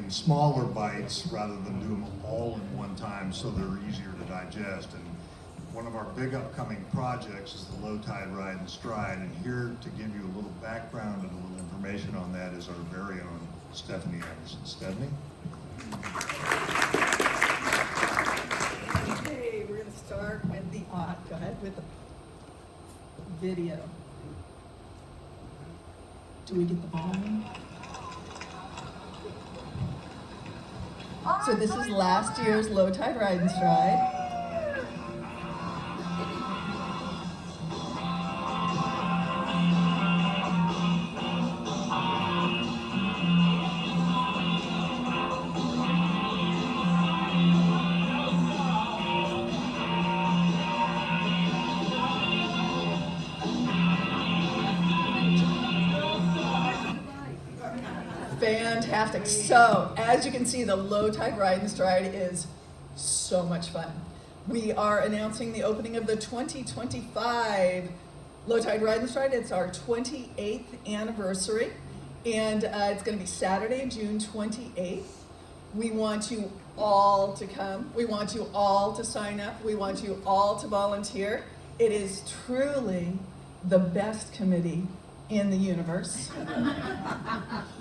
in smaller bites rather than do them all in one time so they're easier to digest. And one of our big upcoming projects is the Low Tide Ride and Stride, and here to give you a little background and a little information on that is our very own Stephanie Anderson. Stephanie? Okay, we're going to start with the go ahead with the video. Do we get the volume? So this is last year's Low Tide Ride and Stride. Fantastic. So, as you can see, the Low Tide Ride and Stride is so much fun. We are announcing the opening of the 2025 Low Tide Ride and Stride. It's our 28th anniversary, and it's going to be Saturday, June 28th. We want you all to come. We want you all to sign up. We want you all to volunteer. It is truly the best committee in the universe.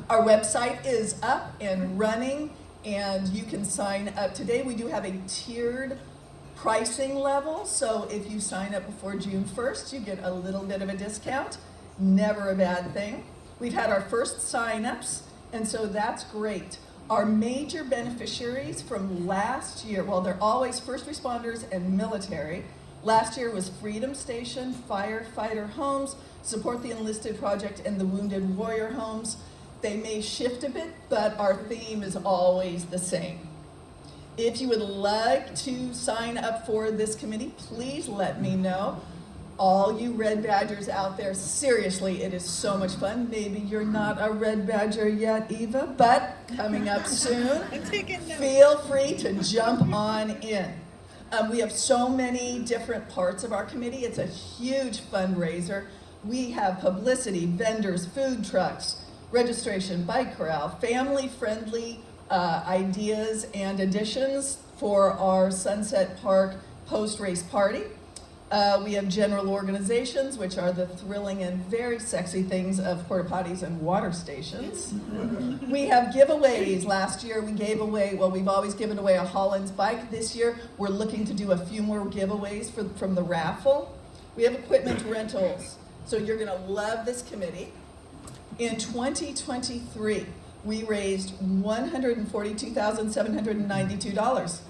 Our website is up and running, and you can sign up today. We do have a tiered pricing level, so if you sign up before June 1st, you get a little bit of a discount. Never a bad thing. We've had our first sign-ups, and so that's great. Our major beneficiaries from last year, well, they're always first responders and military. Last year was Freedom Station, Firefighter Homes, Support the Enlisted Project, and the Wounded Warrior Homes. They may shift a bit, but our theme is always the same. If you would like to sign up for this committee, please let me know. All you Red Badgers out there, seriously, it is so much fun. Maybe you're not a Red Badger yet, Eva, but coming up soon, feel free to jump on in. We have so many different parts of our committee. It's a huge fundraiser. We have publicity, vendors, food trucks, registration, bike corral, family-friendly ideas and additions for our Sunset Park post-race party. We have general organizations, which are the thrilling and very sexy things of porta potties and water stations. We have giveaways. Last year we gave away, well, we've always given away a Holland's bike. This year we're looking to do a few more giveaways from the raffle. We have equipment rentals. So you're going to love this committee. In 2023, we raised $142,792.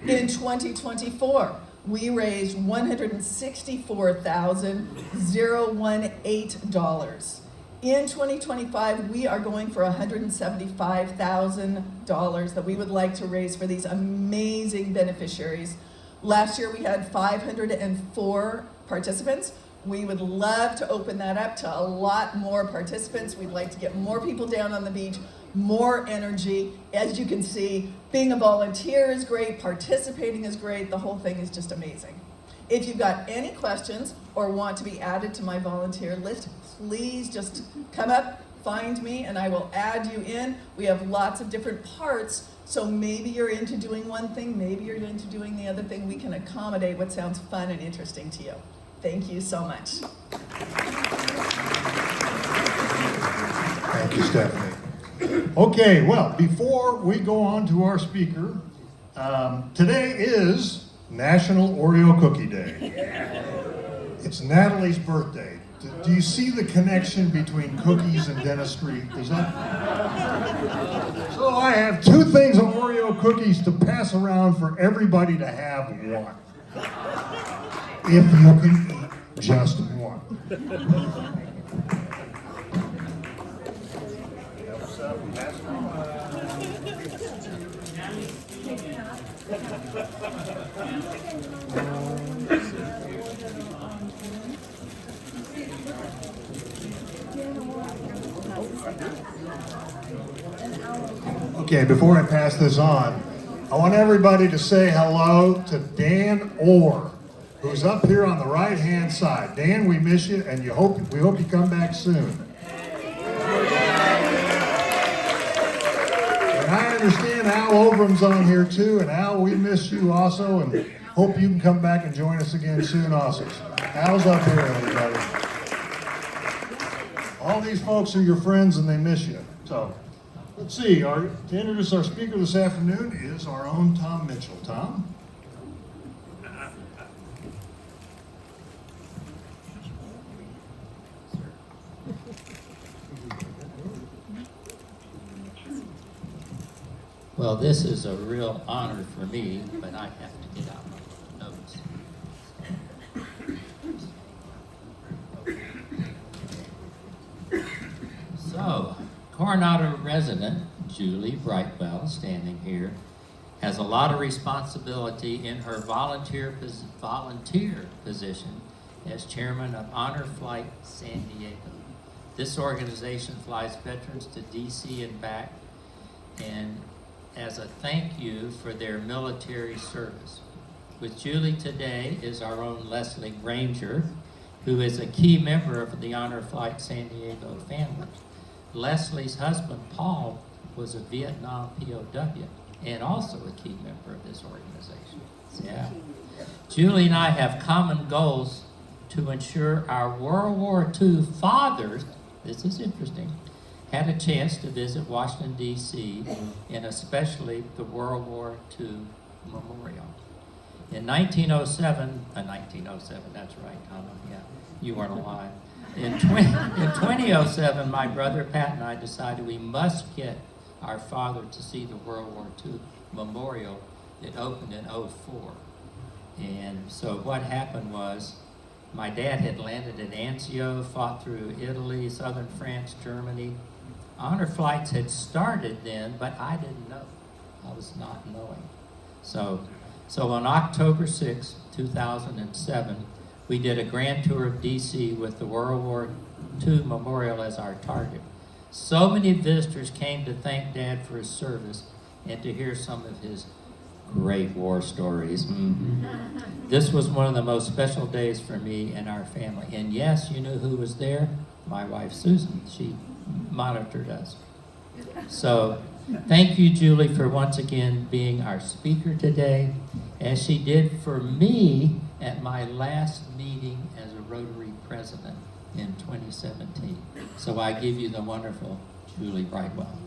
In 2024, we raised $164,018. In 2025, we are going for $175,000 that we would like to raise for these amazing beneficiaries. Last year, we had 504 participants. We would love to open that up to a lot more participants. We'd like to get more people down on the beach, more energy. As you can see, being a volunteer is great, participating is great, the whole thing is just amazing. If you've got any questions or want to be added to my volunteer list, please just come up, find me, and I will add you in. We have lots of different parts, so maybe you're into doing one thing, maybe you're into doing the other thing. We can accommodate what sounds fun and interesting to you. Thank you so much. Thank you, Stephanie. Okay, well, before we go on to our speaker, today is National Oreo Cookie Day. It's Natalie's birthday. Do you see the connection between cookies and dentistry? Does that? So I have two things of Oreo cookies to pass around for everybody to have one. If you can eat just one. Okay, before I pass this on, I want everybody to say hello to Dan Orr, who's up here on the right-hand side. Dan, we miss you, and we hope you come back soon. And I understand Al Overham's on here too, and Al, we miss you also, and hope you can come back and join us again soon also. Al's up here, everybody. All these folks are your friends and they miss you. So, let's see, to introduce our speaker this afternoon is our own Tom Mitchell. Tom? Well, this is a real honor for me, but I have to get out my notes. So, Coronado resident Julie Brightwell, standing here, has a lot of responsibility in her volunteer position as chairman of Honor Flight San Diego. This organization flies veterans to DC and back, and as a thank you for their military service. With Julie today is our own Leslie Granger, who is a key member of the Honor Flight San Diego family. Leslie's husband, Paul, was a Vietnam POW and also a key member of this organization. Yeah. Julie and I have common goals to ensure our World War II fathers, this is interesting, had a chance to visit Washington, D.C., and especially the World War II Memorial. In 1907, that's right, Tom, yeah, you weren't alive. In 2007, my brother Pat and I decided we must get our father to see the World War II Memorial. It opened in '04. And so what happened was, my dad had landed at Anzio, fought through Italy, southern France, Germany. Honor flights had started then, but I didn't know. I was not knowing. So on October 6, 2007, we did a grand tour of DC with the World War II Memorial as our target. So many visitors came to thank Dad for his service and to hear some of his great war stories. This was one of the most special days for me and our family. And yes, you know who was there? My wife, Susan. She monitored us. So thank you, Julie, for once again being our speaker today, as she did for me at my last meeting as a Rotary president in 2017. So I give you the wonderful Julie Brightwell.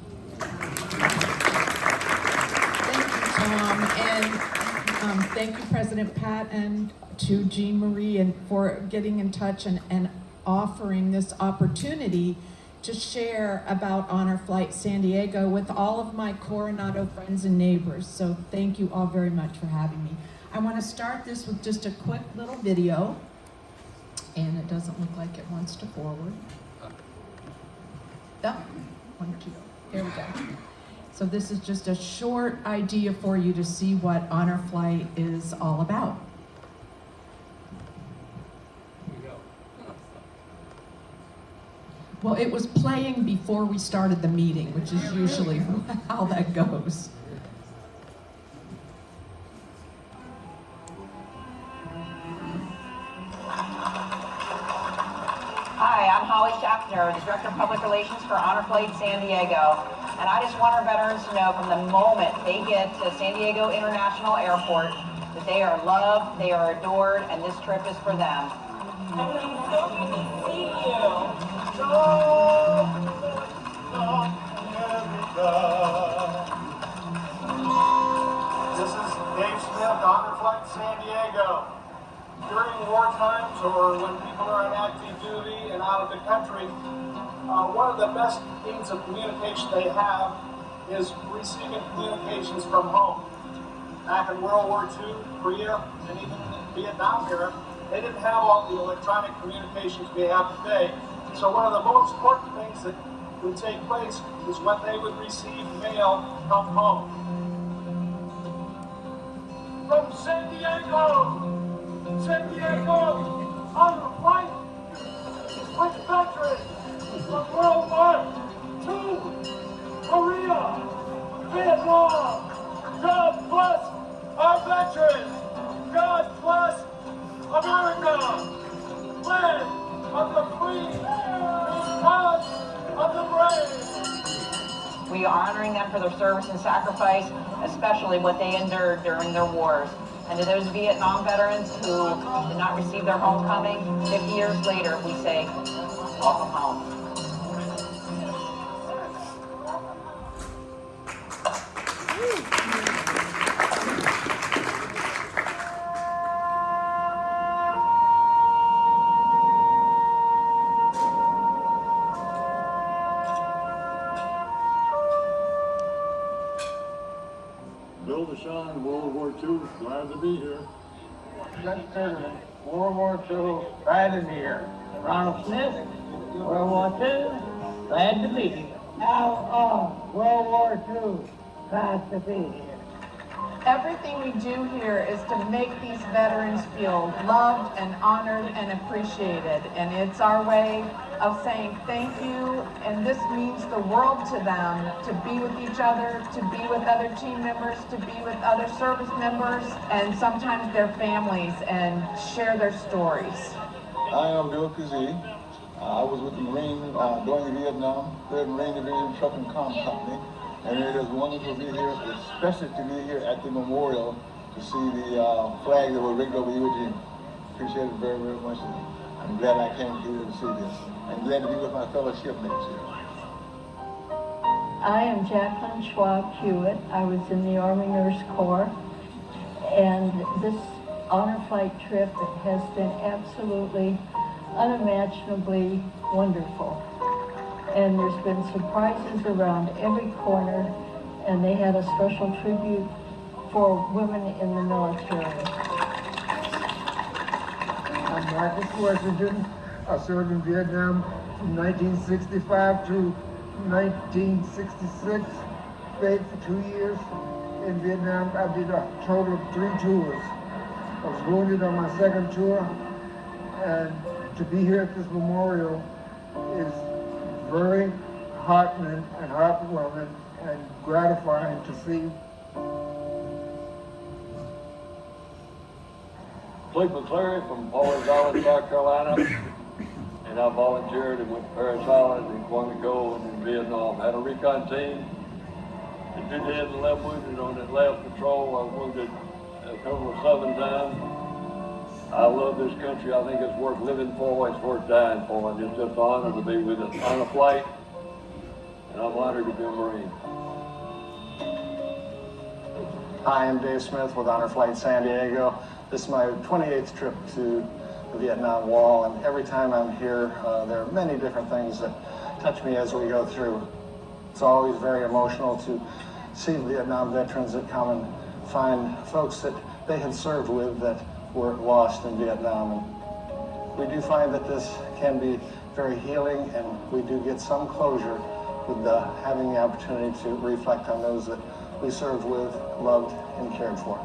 Tom, and thank you, President Pat, and to Jean Marie, and for getting in touch and offering this opportunity to share about Honor Flight San Diego with all of my Coronado friends and neighbors. So thank you all very much for having me. I want to start this with just a quick little video, and it doesn't look like it wants to forward. No, one or two. There we go. So this is just a short idea for you to see what Honor Flight is all about. Well, it was playing before we started the meeting, which is usually how that goes. Hi, I'm Holly Schaffner, the Director of Public Relations for Honor Flight San Diego. And I just want our veterans to know from the moment they get to San Diego International Airport that they are loved, they are adored, and this trip is for them. This is Dave Smith, Honor Flight San Diego. During war times or when people are on active duty and out of the country, one of the best means of communication they have is receiving communications from home. Back in World War II, Korea, and even in Vietnam era, they didn't have all the electronic communications we have today. So one of the most important things that would take place is when they would receive mail from home. From San Diego, Honor Flight with veterans from World War II, Korea, Vietnam. God bless our veterans. God bless America, land of the free, because of the brave. We are honoring them for their service and sacrifice, especially what they endured during their wars. And to those Vietnam veterans who did not receive their homecoming, 50 years later, we say, welcome home. Bill Deshawn, World War II, glad to be here. World War II, glad to be here. Ronald Smith, World War II, glad to be here. Al World War II, glad to be here. Everything we do here is to make these veterans feel loved and honored and appreciated. And it's our way of saying thank you. And this means the world to them, to be with each other, to be with other team members, to be with other service members, and sometimes their families, and share their stories. I am Bill Kazee. I was with the Marine going to Vietnam, 3rd Marine Division Truck and Com Company. And it is wonderful to be here, especially to be here at the memorial to see the flag that was rigged over Iwo Jima. Appreciate it very, very much. I'm glad I came here to see this. I'm glad to be with my fellow shipmates here. I am Jacqueline Schwab Hewitt. I was in the Army Nurse Corps, and this honor flight trip has been absolutely unimaginably wonderful. And there's been surprises around every corner, and they had a special tribute for women in the military. I'm Marcus Washington. I served in Vietnam from 1965 to 1966. Stayed for 2 years in Vietnam. I did a total of 3 tours. I was wounded on my 2nd tour, and to be here at this memorial is very heartening and heartwarming and gratifying to see. Cliff McCleary from Paul's Island, South Carolina. And I volunteered and went to Paris Island and Quantico and in Vietnam. Had a recon team. And 2 dead and 11 wounded on that last patrol. I was wounded a total of 7 times. I love this country. I think it's worth living for. It's worth dying for. And it's just an honor to be with us on a flight. And I'm honored to be a Marine. Hi, I'm Dave Smith with Honor Flight San Diego. This is my 28th trip to the Vietnam Wall, and every time I'm here, there are many different things that touch me as we go through. It's always very emotional to see Vietnam veterans that come and find folks that they had served with that were lost in Vietnam. And we do find that this can be very healing, and we do get some closure with having the opportunity to reflect on those that we served with, loved, and cared for.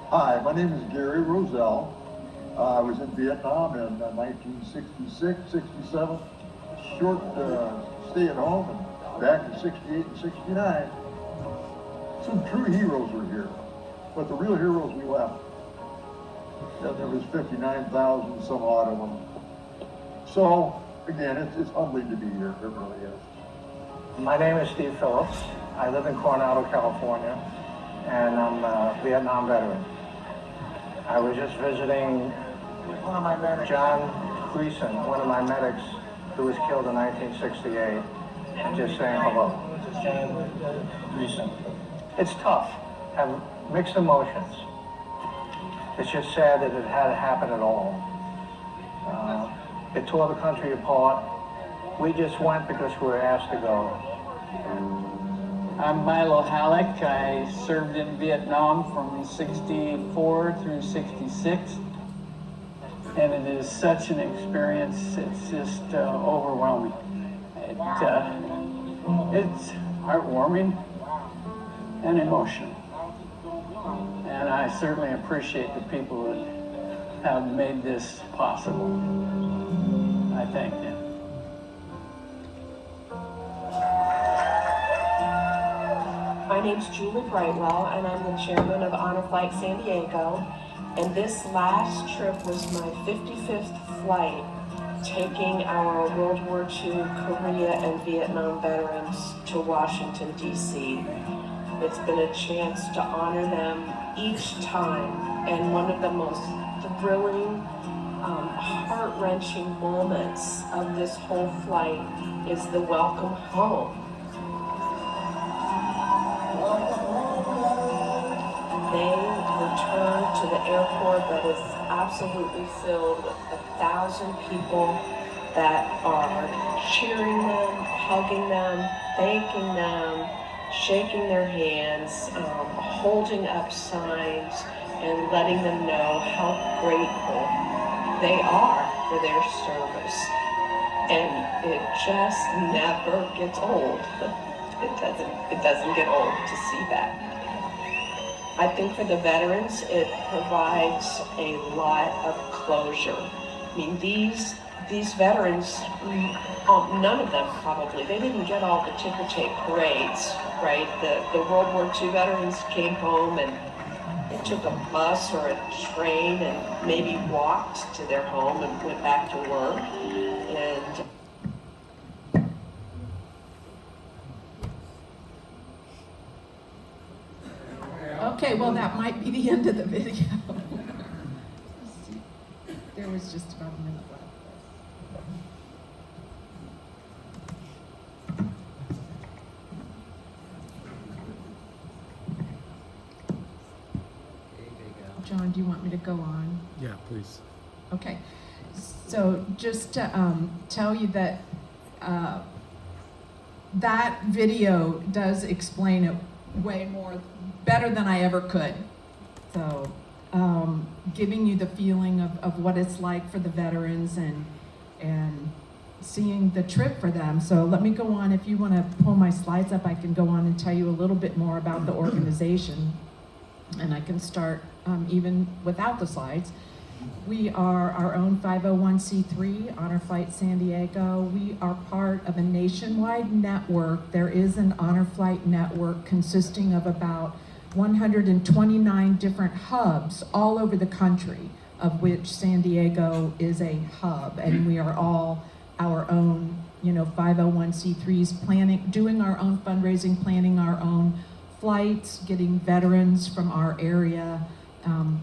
Hi, my name is Gary Roselle. I was in Vietnam in 1966, 67. Short stay at home, and back in 68 and 69. Some true heroes were here, but the real heroes we left. There was 59,000 some odd of them. So, again, it's humbling to be here, it really is. My name is Steve Phillips. I live in Coronado, California, and I'm a Vietnam veteran. I was just visiting John Gleason, one of my medics who was killed in 1968, and just saying hello. Gleason. It's tough, have mixed emotions. It's just sad that it had to happen at all. It tore the country apart. We just went because we were asked to go. I'm Milo Halleck. I served in Vietnam from 64 through 66. And it is such an experience, it's just overwhelming. It's heartwarming and emotional. And I certainly appreciate the people that have made this possible. I thank them. My name's Julie Brightwell, and I'm the chairman of Honor Flight San Diego. And this last trip was my 55th flight taking our World War II, Korea, and Vietnam veterans to Washington, D.C. It's been a chance to honor them each time, and one of the most thrilling, heart-wrenching moments of this whole flight is the welcome home. They return to the airport that is absolutely filled with 1,000 people that are cheering them, hugging them, thanking them, shaking their hands, holding up signs, and letting them know how grateful they are for their service. And it just never gets old. It doesn't get old to see that. I think for the veterans, it provides a lot of closure. I mean, these veterans, none of them probably, they didn't get all the ticker tape parades, right? The World War II veterans came home and they took a bus or a train and maybe walked to their home and went back to work. And Okay, well, that might be the end of the video. There was just about a minute left. John, do you want me to go on? Yeah, please. Okay, so just to tell you that that video does explain it way more, better than I ever could. So giving you the feeling of what it's like for the veterans and seeing the trip for them. So let me go on. If you want to pull my slides up, I can go on and tell you a little bit more about the organization. And I can start even without the slides. We are our own 501c3, Honor Flight San Diego. We are part of a nationwide network. There is an Honor Flight network consisting of about 129 different hubs all over the country, of which San Diego is a hub. And we are all our own, 501c3s, planning, doing our own fundraising, planning our own flights, getting veterans from our area.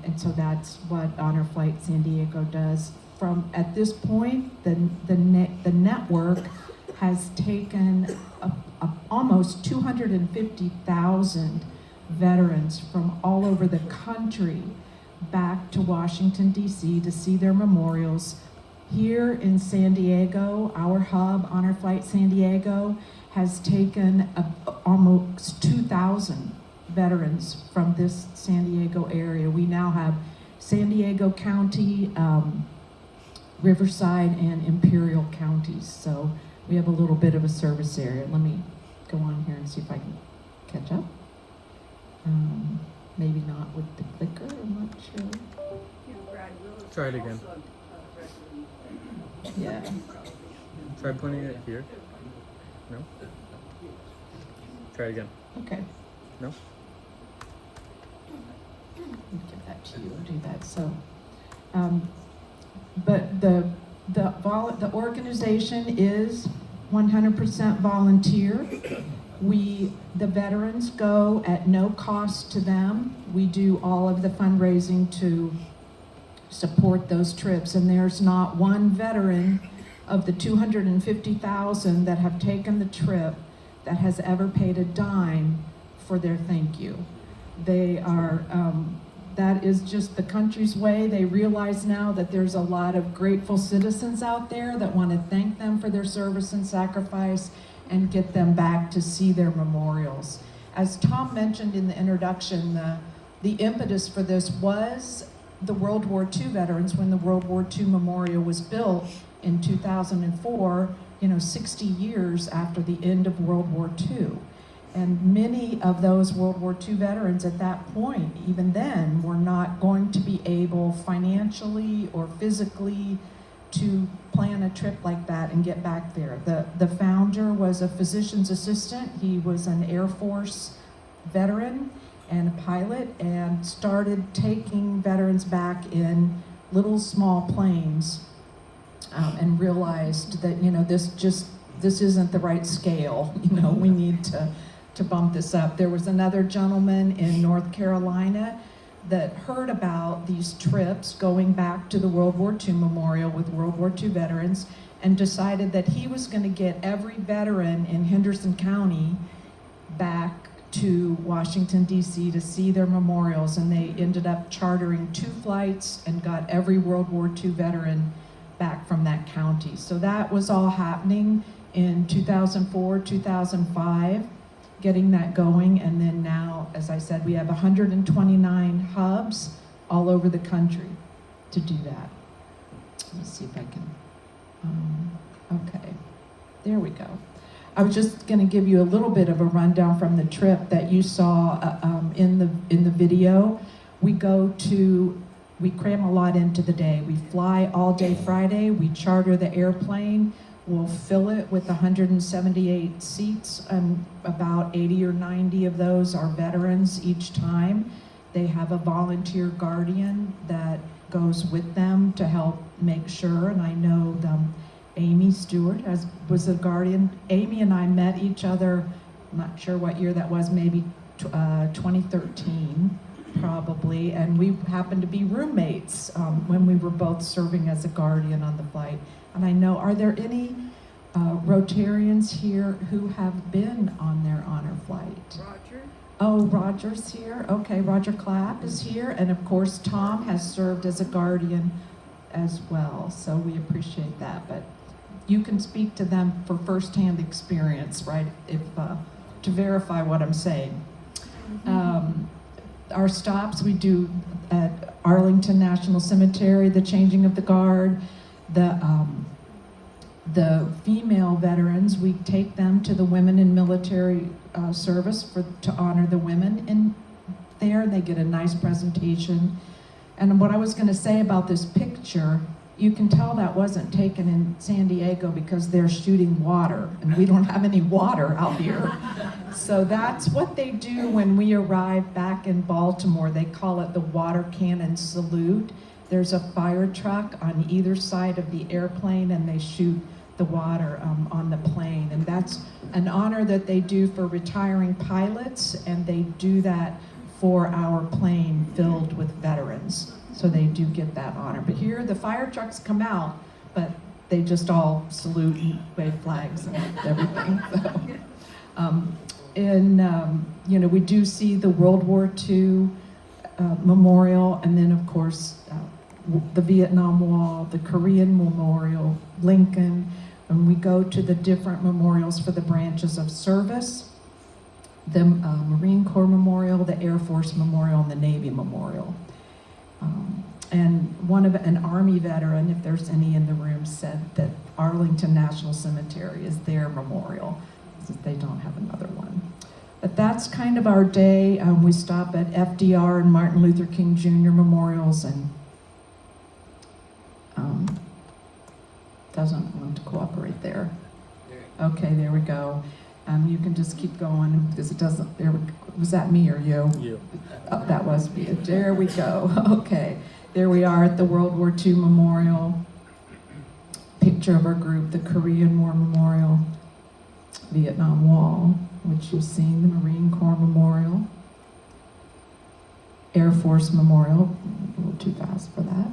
And so that's what Honor Flight San Diego does. From at this point, the network has taken almost 250,000 veterans from all over the country back to Washington, D.C. to see their memorials. Here in San Diego, our hub, Honor Flight San Diego, has taken almost 2,000 veterans from this San Diego area. We now have San Diego County, Riverside, and Imperial counties. So we have a little bit of a service area. Let me go on here and see if I can catch up. Maybe not with the clicker, I'm not sure. Try it again. Yeah. Try pointing it here. No? Try it again. Okay. No? I'll give that to you and do that. So, but the organization is 100% volunteer. The veterans go at no cost to them. We do all of the fundraising to support those trips, and there's not one veteran of the 250,000 that have taken the trip that has ever paid a dime for their thank you. They are, that is just the country's way. They realize now that there's a lot of grateful citizens out there that want to thank them for their service and sacrifice and get them back to see their memorials. As Tom mentioned in the introduction, the impetus for this was the World War II veterans. When the World War II Memorial was built in 2004, 60 years after the end of World War II. And many of those World War II veterans at that point, even then, were not going to be able financially or physically to plan a trip like that and get back there. The founder was a physician's assistant. He was an Air Force veteran and a pilot, and started taking veterans back in little small planes and realized that, this isn't the right scale. We need to bump this up. There was another gentleman in North Carolina that heard about these trips going back to the World War II Memorial with World War II veterans and decided that he was going to get every veteran in Henderson County back to Washington, D.C. to see their memorials, and they ended up chartering 2 flights and got every World War II veteran back from that county. So that was all happening in 2004, 2005. Getting that going, and then now, as I said, we have 129 hubs all over the country to do that. Let me see if I can, okay, there we go. I was just going to give you a little bit of a rundown from the trip that you saw in the video. We cram a lot into the day. We fly all day Friday, we charter the airplane, we'll fill it with 178 seats, and about 80 or 90 of those are veterans each time. They have a volunteer guardian that goes with them to help make sure, and I know them. Amy Stewart was a guardian. Amy and I met each other, I'm not sure what year that was, maybe 2013 probably, and we happened to be roommates when we were both serving as a guardian on the flight. And I know, are there any Rotarians here who have been on their honor flight? Roger. Oh, Roger's here. Okay, Roger Clapp is here. And of course, Tom has served as a guardian as well. So we appreciate that. But you can speak to them for firsthand experience, right? If to verify what I'm saying. Our stops we do at Arlington National Cemetery, the changing of the guard, the female veterans, we take them to the Women in Military Service to honor the women in there. They get a nice presentation. And what I was going to say about this picture, you can tell that wasn't taken in San Diego because they're shooting water, and we don't have any water out here. So that's what they do when we arrive back in Baltimore. They call it the water cannon salute. There's a fire truck on either side of the airplane, and they shoot the water on the plane. And that's an honor that they do for retiring pilots, and they do that for our plane filled with veterans. So they do get that honor. But here the fire trucks come out, but they just all salute and wave flags and everything. So, we do see the World War II memorial, and then of course the Vietnam Wall, the Korean Memorial, Lincoln, and we go to the different memorials for the branches of service, the Marine Corps Memorial, the Air Force Memorial, and the Navy Memorial. And an Army veteran, if there's any in the room, said that Arlington National Cemetery is their memorial, since they don't have another one. But that's kind of our day. We stop at FDR and Martin Luther King Jr. memorials, and doesn't want to cooperate there. Okay, there we go. You can just keep going because it doesn't. Was that me or you? You. Oh, that was me. There we go. Okay, there we are at the World War II Memorial. Picture of our group, the Korean War Memorial, Vietnam Wall, which you've seen, the Marine Corps Memorial, Air Force Memorial, a little too fast for that,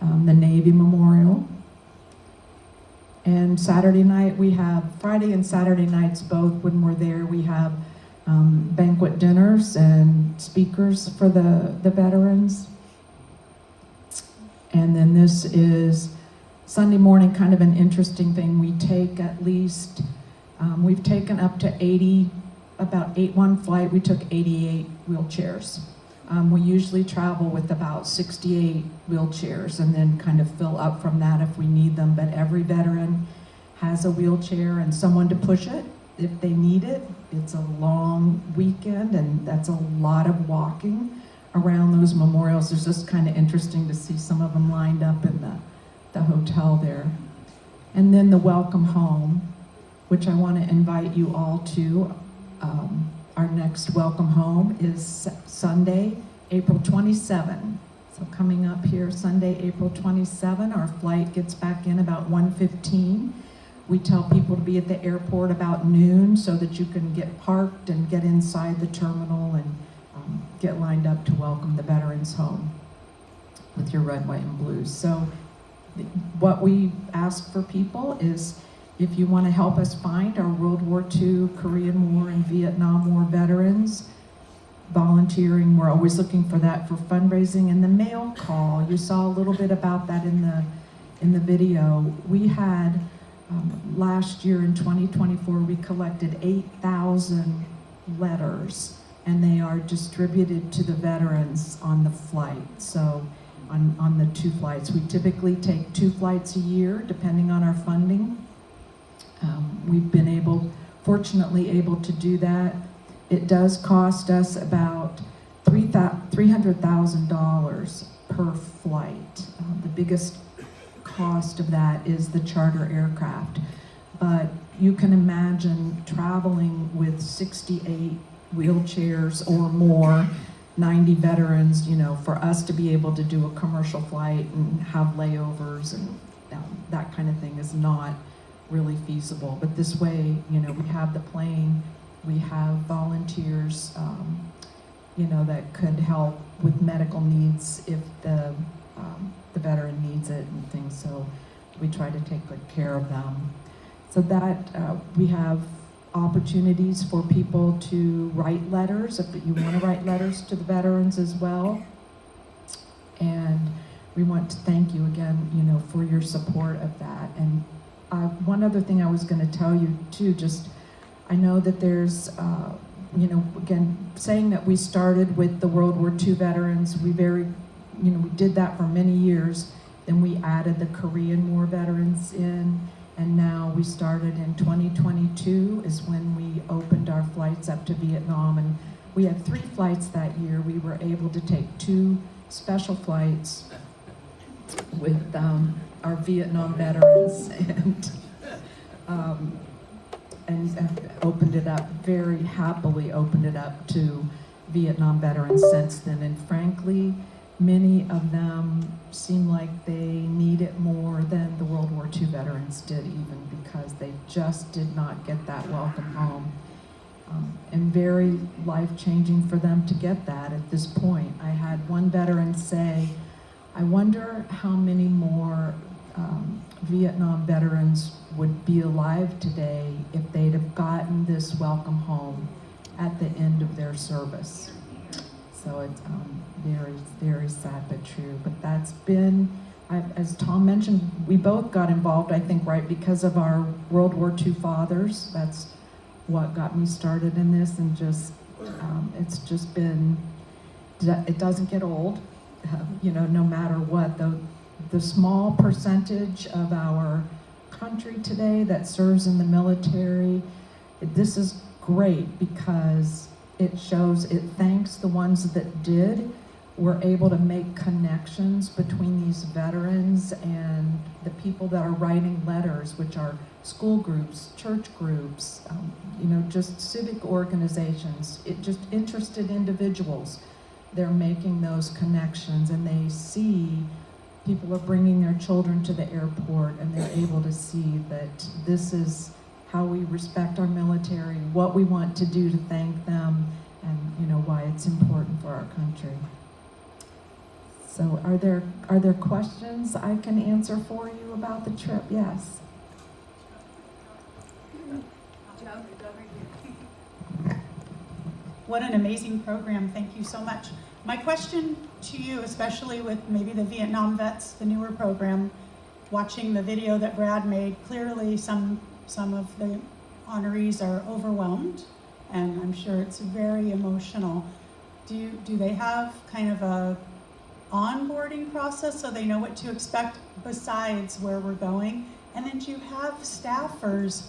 the Navy Memorial. And Saturday night we have, Friday and Saturday nights both, when we're there, we have banquet dinners and speakers for the veterans. And then this is Sunday morning, kind of an interesting thing. We take at least, we've taken up to 80, one flight, we took 88 wheelchairs. We usually travel with about 68 wheelchairs and then kind of fill up from that if we need them. But every veteran has a wheelchair and someone to push it if they need it. It's a long weekend, and that's a lot of walking around those memorials. It's just kind of interesting to see some of them lined up in the hotel there. And then the welcome home, which I want to invite you all to. Our next welcome home is Sunday, April 27. So coming up here Sunday, April 27, our flight gets back in about 1:15. We tell people to be at the airport about noon so that you can get parked and get inside the terminal and get lined up to welcome the veterans home with your red, white, and blues. So what we ask for people is, if you want to help us find our World War II, Korean War, and Vietnam War veterans, volunteering, we're always looking for that for fundraising. And the mail call, you saw a little bit about that in the video. We had last year in 2024, we collected 8,000 letters, and they are distributed to the veterans on the flight. So on the 2 flights, we typically take 2 flights a year, depending on our funding. We've been fortunately able to do that. It does cost us about $300,000 per flight. The biggest cost of that is the charter aircraft. But you can imagine traveling with 68 wheelchairs or more, 90 veterans, for us to be able to do a commercial flight and have layovers and that kind of thing is not really feasible. But this way, we have the plane, we have volunteers, that could help with medical needs if the veteran needs it and things. So we try to take good care of them. So that we have opportunities for people to write letters if you want to write letters to the veterans as well. And we want to thank you again, for your support of that. And one other thing I was going to tell you too, I know that there's, again, saying that we started with the World War II veterans, we did that for many years. Then we added the Korean War veterans in, and now we started in 2022 is when we opened our flights up to Vietnam. And we had 3 flights that year. We were able to take 2 special flights with our Vietnam veterans and opened it up, very happily opened it up to Vietnam veterans since then. And frankly, many of them seem like they need it more than the World War II veterans did, even because they just did not get that welcome home. And very life-changing for them to get that at this point. I had one veteran say, I wonder how many more Vietnam veterans would be alive today if they'd have gotten this welcome home at the end of their service. So it's very, very sad but true. But that's been, as Tom mentioned, we both got involved, I think, right, because of our World War II fathers. That's what got me started in this, and it's just been, it doesn't get old, no matter what. The small percentage of our country today that serves in the military, this is great because it thanks the ones that did. We're able to make connections between these veterans and the people that are writing letters, which are school groups, church groups, just civic organizations, just interested individuals. They're making those connections, and they see people are bringing their children to the airport, and they're able to see that this is how we respect our military, what we want to do to thank them, and why it's important for our country. So are there questions I can answer for you about the trip? Yes. What an amazing program. Thank you so much. My question to you, especially with maybe the Vietnam vets, the newer program, watching the video that Brad made, clearly some of the honorees are overwhelmed, and I'm sure it's very emotional. Do they have kind of a onboarding process so they know what to expect besides where we're going? And then do you have staffers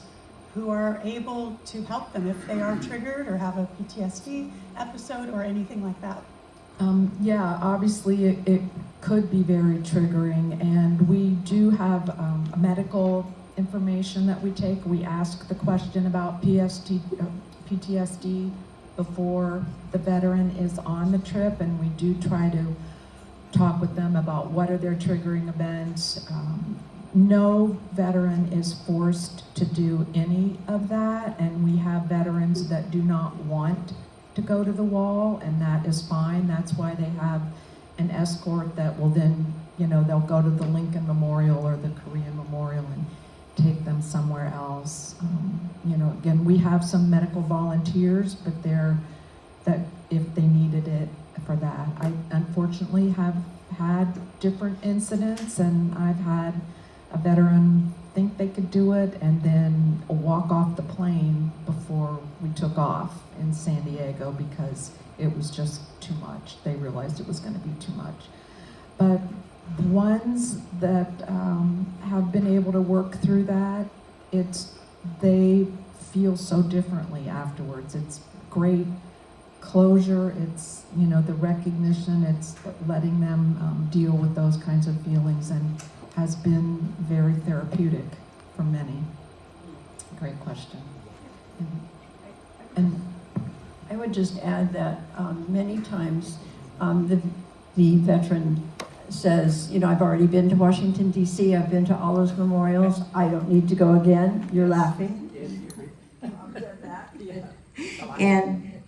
who are able to help them if they are triggered or have a PTSD episode or anything like that? Yeah, obviously it could be very triggering, and we do have medical information that we take. We ask the question about PTSD before the veteran is on the trip, and we do try to talk with them about what are their triggering events. No veteran is forced to do any of that, and we have veterans that do not want to go to the wall, and that is fine. That's why they have an escort that will then, they'll go to the Lincoln Memorial or the Korean Memorial and take them somewhere else. Again, we have some medical volunteers, but that if they needed it for that. I unfortunately have had different incidents, and I've had a veteran think they could do it and then walk off the plane before we took off in San Diego because it was just too much. They realized it was going to be too much. But the ones that have been able to work through that, they feel so differently afterwards. It's great closure, it's the recognition, it's letting them deal with those kinds of feelings, and has been very therapeutic for many. Great question. And I would just add that many times the veteran says, I've already been to Washington, D.C., I've been to all those memorials, I don't need to go again. You're laughing.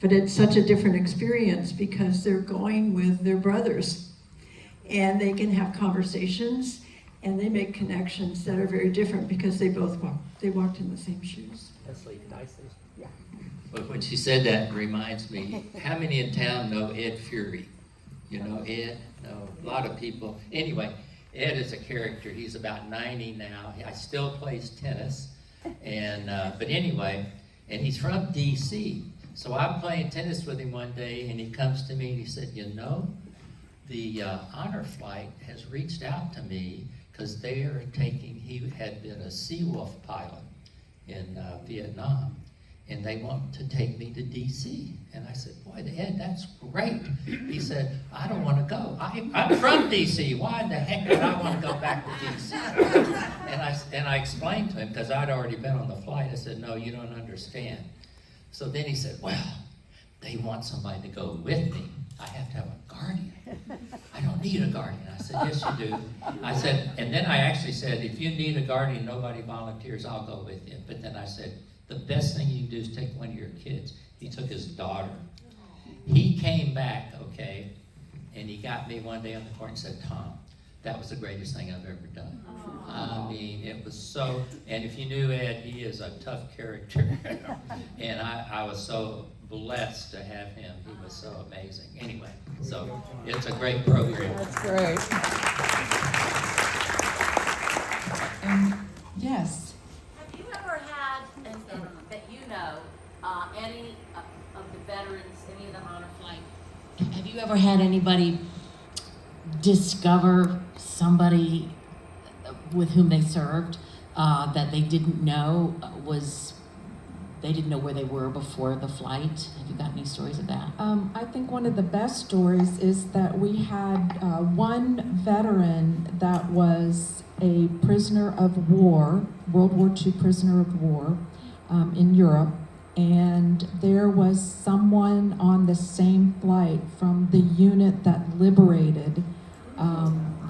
But it's such a different experience because they're going with their brothers, and they can have conversations, and they make connections that are very different because they walked in the same shoes. Yeah. Well, when she said that, reminds me, how many in town know Ed Fury? You know Ed? No, a lot of people. Anyway, Ed is a character. He's about 90 now. I still plays tennis, and but anyway, and he's from D.C. So I'm playing tennis with him one day, and he comes to me and he said, the honor flight has reached out to me because he had been a Seawolf pilot in Vietnam, and they want to take me to D.C. And I said, boy, Ed, that's great. He said, I don't want to go. I'm from D.C. Why in the heck would I want to go back to D.C.? And I explained to him, because I'd already been on the flight. I said, no, you don't understand. So then he said, well, they want somebody to go with me. I have to have a guardian. I don't need a guardian. I said, yes, you do. I said, and then I actually said, if you need a guardian, nobody volunteers, I'll go with you. But then I said, the best thing you can do is take one of your kids. He took his daughter. He came back, okay, and he got me one day on the court and said, Tom, that was the greatest thing I've ever done. I mean, it was so, and if you knew Ed, he is a tough character. And I was so blessed to have him. He was so amazing. Anyway, so it's a great program. That's great. Yes. Have you ever had, and that any of the veterans, any of the honor flight, have you ever had anybody discover somebody with whom they served that they didn't know they didn't know where they were before the flight? Have you got any stories of that? I think one of the best stories is that we had one veteran that was a prisoner of war, World War II prisoner of war in Europe, and there was someone on the same flight from the unit that liberated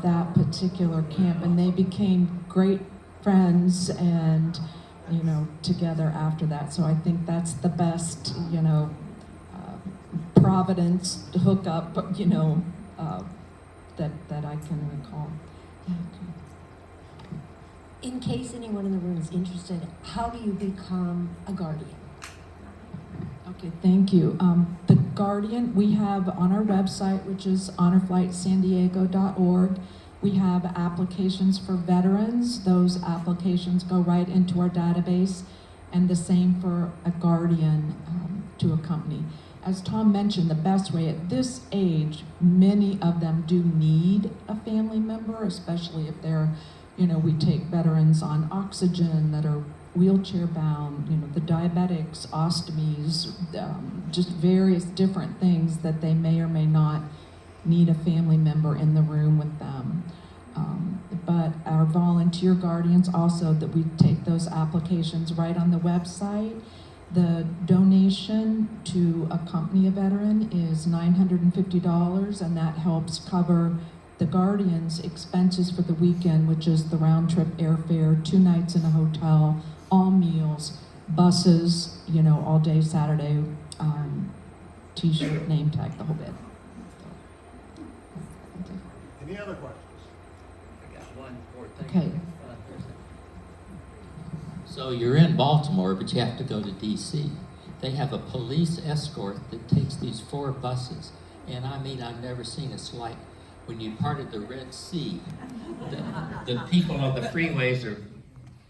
that particular camp, and they became great friends and together after that. So I think that's the best Providence hookup that I can recall. In case anyone in the room is interested, how do you become a guardian? Okay, thank you. The Guardian, we have on our website, which is honorflightsandiego.org, we have applications for veterans. Those applications go right into our database, and the same for a guardian to accompany. As Tom mentioned, the best way at this age, many of them do need a family member, especially if they're, we take veterans on oxygen that are wheelchair bound, the diabetics, ostomies, just various different things that they may or may not need a family member in the room with them. But our volunteer guardians also, that we take those applications right on the website. The donation to accompany a veteran is $950, and that helps cover the Guardians expenses for the weekend, which is the round trip airfare, 2 nights in a hotel, all meals, buses, you know, all day Saturday, t-shirt, name tag, the whole bit. Any other questions? I got one more thing. Okay. So you're in Baltimore, but you have to go to DC. They have a police escort that takes these 4 buses. And I mean, I've never seen it's like when you parted the Red Sea, the people on the freeways are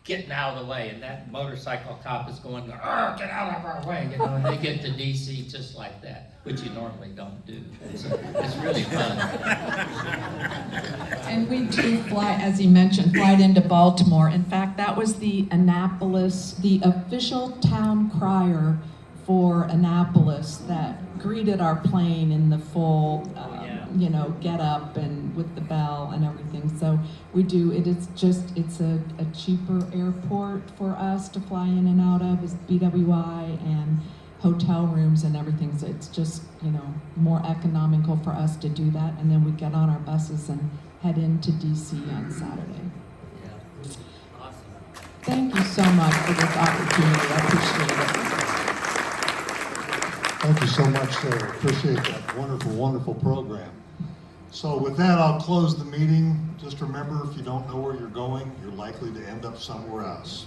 getting out of the way, and that motorcycle cop is going, "Arr, get out of our way," you know, and they get to DC just like that, which you normally don't do. It's really fun. And we do fly, as he mentioned, flight into Baltimore. In fact, that was the Annapolis, the official town crier for Annapolis that greeted our plane in the full, you know, get up and with the bell and everything. So we do, it's a cheaper airport for us to fly in and out of, is BWI and hotel rooms and everything. So it's just, you know, more economical for us to do that. And then we get on our buses and head into DC on Saturday. Yeah. Awesome. Thank you so much for this opportunity. I appreciate it. Thank you so much, Sarah. Appreciate that wonderful, wonderful program. So with that, I'll close the meeting. Just remember, if you don't know where you're going, you're likely to end up somewhere else.